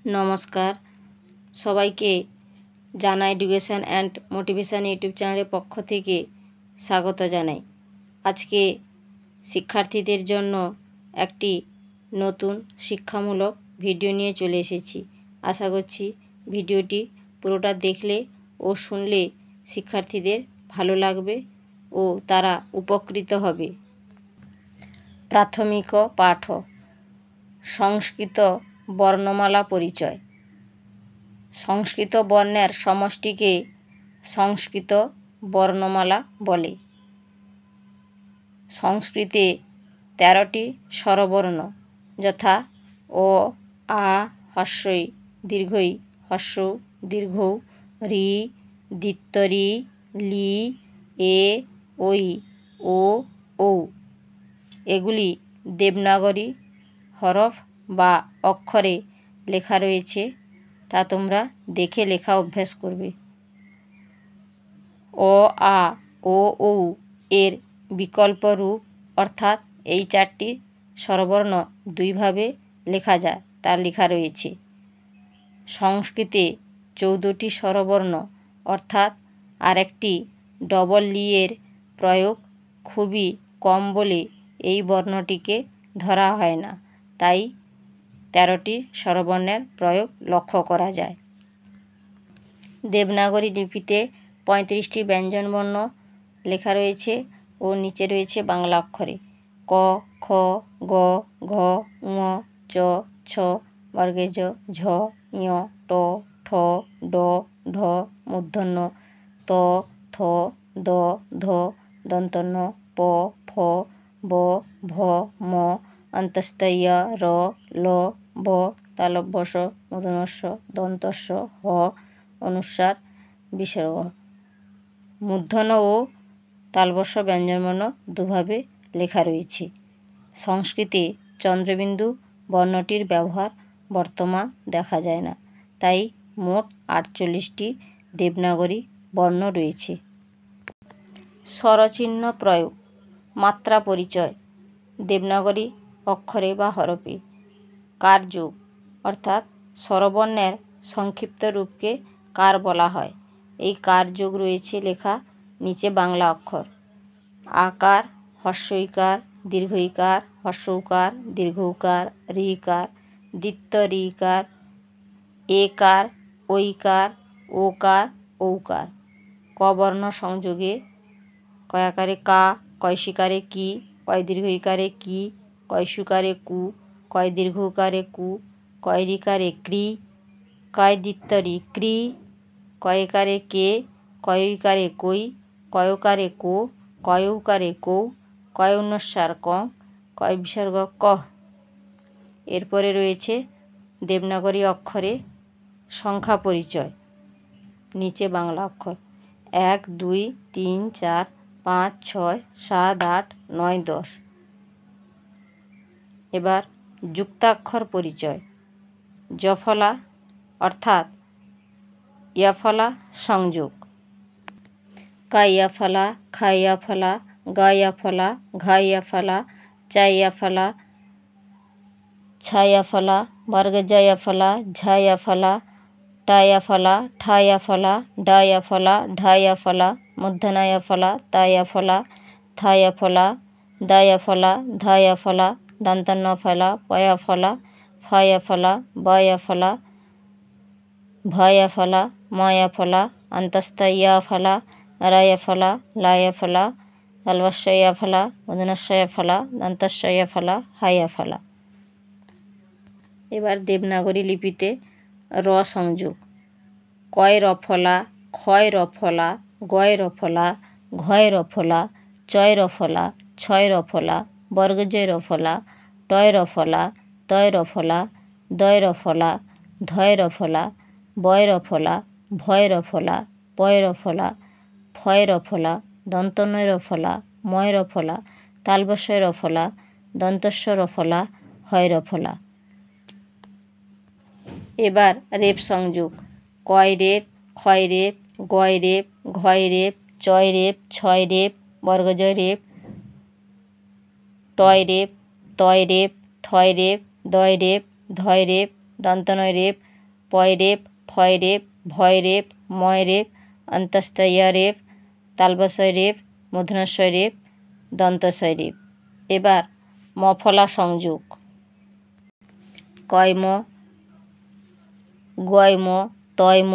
নমস্কার সবাইকে জানা এডুকেশন অ্যান্ড মোটিভেশন ইউটিউব চ্যানেলের পক্ষ থেকে স্বাগত জানাই। আজকে শিক্ষার্থীদের জন্য একটি নতুন শিক্ষামূলক ভিডিও নিয়ে চলে এসেছি। আশা করছি ভিডিওটি পুরোটা দেখলে ও শুনলে শিক্ষার্থীদের ভালো লাগবে ও তারা উপকৃত হবে। প্রাথমিক পাঠ সংস্কৃত বর্ণমালা পরিচয়। সংস্কৃত বর্ণের সমষ্টিকে সংস্কৃত বর্ণমালা বলে। সংস্কৃতে 13টি স্বরবর্ণ যথা অ, আ, হ্রস্বই দীর্ঘই হ্রস্ব দীর্ঘ, রি, দ্বিত্ব-রি, লি, এ, ঐ, ও, ঔ। এগুলি দেবনাগরী হরফ বা অক্ষরে লেখা রয়েছে, তা তোমরা দেখে লেখা অভ্যাস করবে। অ, আ, ও, ঔ এর বিকল্প রূপ অর্থাৎ এই 4টি স্বরবর্ণ দুইভাবে লেখা যায় তা লেখা রয়েছে। সংস্কৃতে 14টি স্বরবর্ণ অর্থাৎ আরেকটি ডবল লি এর প্রয়োগ খুবই কম বলে এই বর্ণটিকে ধরা হয় না, তাই 13টি স্বরবর্ণের প্রয়োগ লক্ষ্য করা যায়। দেবনাগরী লিপিতে 35টি ব্যঞ্জনবর্ণ লেখা রয়েছে ও নিচে রয়েছে বাংলা অক্ষরে ক, খ, গ, ঘ, ঙ, চ, ছ, বর্গের জ, ঝ, ঞ, ট, ঠ, ড, ঢ, মূর্ধন্য ত, থ, দ, ধ, দন্তন্য প, ফ, ব, ভ, ম, অন্তস্থ য়, র, ল, ব, তালব্য শ, মূর্ধন্য ষ, দন্তস্ব হ, অনুস্বার বিসর্গ। মূর্ধন্য ও তালব্য শ ব্যঞ্জনবর্ণ দুভাবে লেখা রয়েছে। সংস্কৃতে চন্দ্রবিন্দু বর্ণটির ব্যবহার বর্তমান দেখা যায় না, তাই মোট 48টি দেবনাগরী বর্ণ রয়েছে। স্বরচিহ্ন প্রয়োগ। মাত্রা পরিচয়। দেবনাগরী অক্ষরে বা হরফে কার যোগ অর্থাৎ স্বরবর্ণের সংক্ষিপ্ত রূপকে কার বলা হয়। এই কার যোগ রয়েছে লেখা নিচে বাংলা অক্ষর আকার, হ্রস্বইকার, দীর্ঘইকার, হ্রস্বৌকার, দীর্ঘৌকার, রিকার, দ্বিত্ব রিকার, একার, ঐকার, ওকার, ঔকার। ক বর্ণ সংযোগে কয়াকারে কা, কয়সিকারে কি, কয় দীর্ঘইকারে কি, কয়সুকারে কু, কয় দীর্ঘকারে কু, কয়রিকারে ক্রি, কয় দ্বিত্ব-রি ক্রি, কয়কারে কে, কয়ইকারে কই, কয়কারে কো, কয়ৌকারে কৌ, কয় অনুস্বার কং, কয় বিসর্গ কহ। এরপরে রয়েছে দেবনাগরী অক্ষরে সংখ্যা পরিচয়। নিচে বাংলা অক্ষর 1, 2, 3, 4, 5, 6, 7, 8, 9, 10। এবার যুক্তাক্ষর পরিচয়। জফলা অর্থাৎ ইয়াফলা সংযোগ কাইয়াফলা, খাইয়াফলা, গাইয়াফলা, ঘাইয়াফলা, চাইয়াফলা, ছাইয়াফলা, বর্গজয়াফলা, ঝাইয়াফলা, টাইয়াফলা, ঠাইয়াফলা, ডাইয়াফলা, ঢাইয়াফলা, মূর্ধন্যফলা, তাইয়াফলা, থাইয়াফলা, দাইয়াফলা, ধাইয়াফলা, দন্তন্যফলা, পয়াফলা, ফাইয়াফলা, বায়াফলা, ভাইয়াফলা, মায়াফলা, অন্তস্থ ইয়াফলা, রায়াফলা, লায়াফলা, তালব্য ইয়াফলা, মূর্ধন্য ইয়াফলা, দন্তস্ব ইয়াফলা, হাইয়াফলা। এবার দেবনাগরী লিপিতে র সংযোগ কয় রফলা, ক্ষয় রফলা, গয় রফলা, ঘয় রফলা, চয় রফলা, ছয় রফলা, বর্গজয় রফলা, টয় রফলা, তয় রফলা, দয় রফলা, ধয় রফলা, বয় রফলা, ভয় রফলা, পয় রফলা, ফয় রফলা, দন্তন্য রফলা, ময় রফলা, তালব্য রফলা, দন্তস্ব রফলা, হয় রফলা। এবার রেপ সংযোগ কয় রেপ, ক্ষয় রেপ, গয় রেপ, ঘয় রেপ, চয় রেপ, ছয় রেপ, বর্গজয় রেপ, টয় রেপ, তয় রেপ, থয় রেপ, দয় রেপ, ধয় রেপ, দন্তনয় রেপ, পয়রেপ ফয়রেপ ভয়রেপ ময়রেপ অন্তস্তয়রেপ তালবশয়রেপ মূর্ধন্যস্বরেপ দন্তস্বরেপ। এবার মফলা সংযোগ। কয়ম গয়ম তয়ম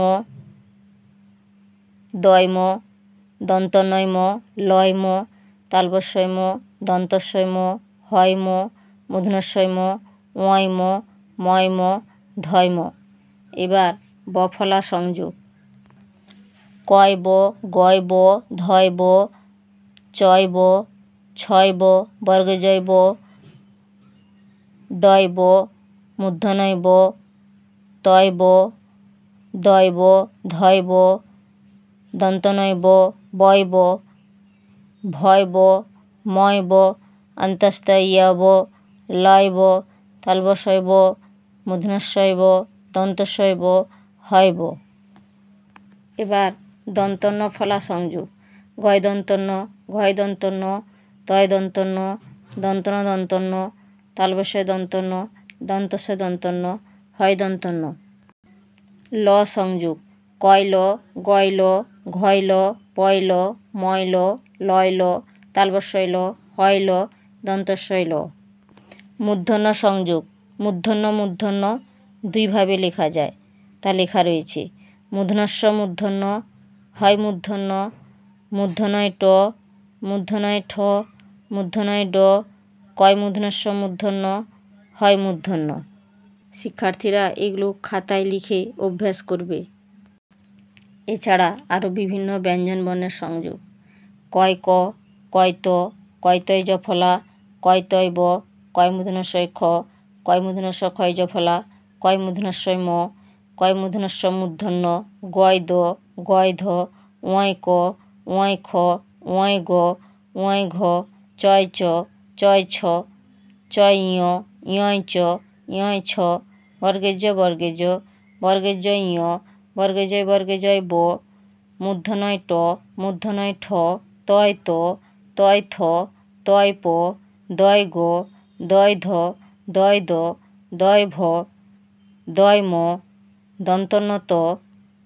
দয়ম দন্তনয়ম লয়ম তালবস্যম দন্তস্বয়ম হয়ম মূর্ধন্যস্বয়ম ওয়ম ময়ম ধয়ম। এবার বফলা সংযোগ। কয়ব গয়ব ধয়ব চয়ব ছয়ব বর্গজয়ব ডয়ব মূর্ধন্যব তয়ব দয়ব ধয়ব দন্তনয়ব বয়ব ভয়ব ময়ব অন্তস্তয়ব লয়ব তালবশয়ব মূর্ধন্যস্বয়ব দন্তস্বয়ব হয়ব। এবার দন্তন্য ফলা সংযোগ। গয়দন্তন্য ঘয়দন্তন্য তয়দন্তন্য দন্তন দন্তন্য তালবশয় দন্তন্য দন্তস্বয় দন্তন্য হয়দন্তন্য। ল সংযোগ। কয়ল গয়ল ঘয়ল পয়ল ময়ল লয়ল তালবস্যয় ল হয়ল দন্তস্বয় ল। মূর্ধন্য সংযোগ। মূর্ধন্য মূর্ধন্য দুইভাবে লেখা যায়, তা লেখা রয়েছে। মূর্ধন্যস্ব মূর্ধন্য হয় মূর্ধন্য মূর্ধন্যয় ট মূর্ধন্যয় ঠ মূর্ধন্যয় ড কয় মূর্ধন্যস্ব মূর্ধন্য হয় মূর্ধন্য। শিক্ষার্থীরা এগুলো খাতায় লিখে অভ্যাস করবে। এছাড়া আরও বিভিন্ন ব্যঞ্জনবর্ণের সংযোগ। কয় ক কয়ত কয়তয় জফলা কয়তয় ব কয় মূর্ধন্যস্বয় খ কয় মূর্ধন্যস্ব ক্ষয় জফলা কয় মূর্ধন্যস্বয় ম কয় মূর্ধন্যস্ব মূর্ধন্য গয় দ গয় ধ ওয় ক ওয় খ ওয় গ ওয় ঘ চয় চ চয় ছ চয় ইয় ইয় চ ইয় ছ বর্গেজ বর্গেজ বর্গেজ ইয় বর্গেজয় বর্গেজয় ব মূর্ধন্যয় ট মূর্ধন্যয় ঠ তয় ত তয় থ তয় প দয় গ দয় ধ দয় দ দয় ভ দয় ম দন্তন্য ত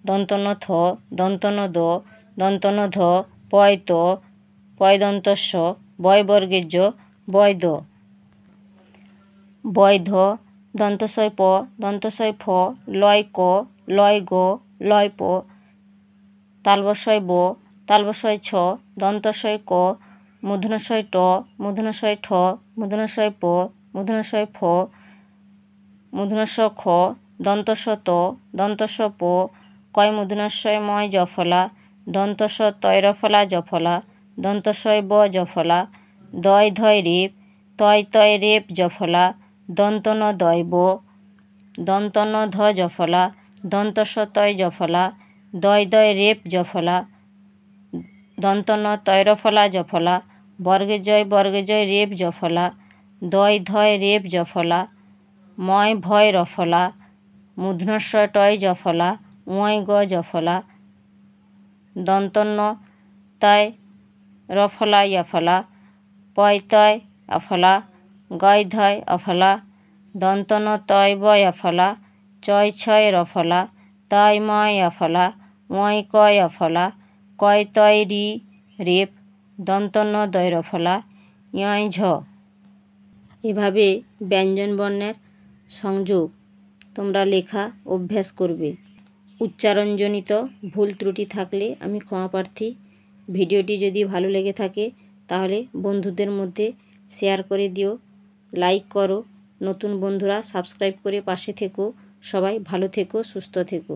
দন্তন্য থ দন্তন্য দ দন্তন্য ধ পয় ত পয় দন্তস্ব বয় বর্গেজ বয় দ। বয়ধ দন্তস্বয় প দন্তস্বয় ফ লয় ক লয় গ লয় প তালবস্যয় ব তালবস্যয় ছ দন্তস্বয় ক মূর্ধন্যস্বয় ট মূর্ধন্যস্বয় ঠ মূর্ধন্যস্বয় প মূর্ধন্যস্বয় ফ মূর্ধন্যস্ব খ দন্তস্ব ত দন্তস্ব প কয় মূর্ধন্যস্বয় ময় জফলা দন্তস্ব তয়রফলা জফলা দন্তস্বয় ব জফলা দয় ধয় রেপ তয় তয় রেপ জফলা দন্তন দয়ব দন্তন ধ জফলা দন্তস্ব তয় জফলা দয় দয় রেপ জফলা দন্তন তয়রফলা জফলা বর্গেজয় বর্গেজয় রেপ জফলা দয় ধয় রেপ জফলা ময় ভয় রফলা মূর্ধন্যস্ব টয় জফলা ওয় গ জফলা দন্তন্য তয় রফলা ইয়ফলা পয় তয় অফলা গয় ধয় অফলা দন্তন তয় বয় অফলা চয় ছয় রফলা তয় ময় অফলা ময় কয় অফলা কয় তয় রি রেপ দন্তন্য দয় রফলা ইয় ঝ। এভাবে ব্যঞ্জনবর্ণের সংযোগ তোমরা লেখা অভ্যাস করবে। উচ্চারণজনিত ভুল ত্রুটি থাকলে আমি ক্ষমাপ্রার্থী। ভিডিওটি যদি ভালো লেগে থাকে তাহলে বন্ধুদের মধ্যে শেয়ার করে দিও, লাইক করো। নতুন বন্ধুরা সাবস্ক্রাইব করে পাশে থেকো। সবাই ভালো থেকো, সুস্থ থেকো।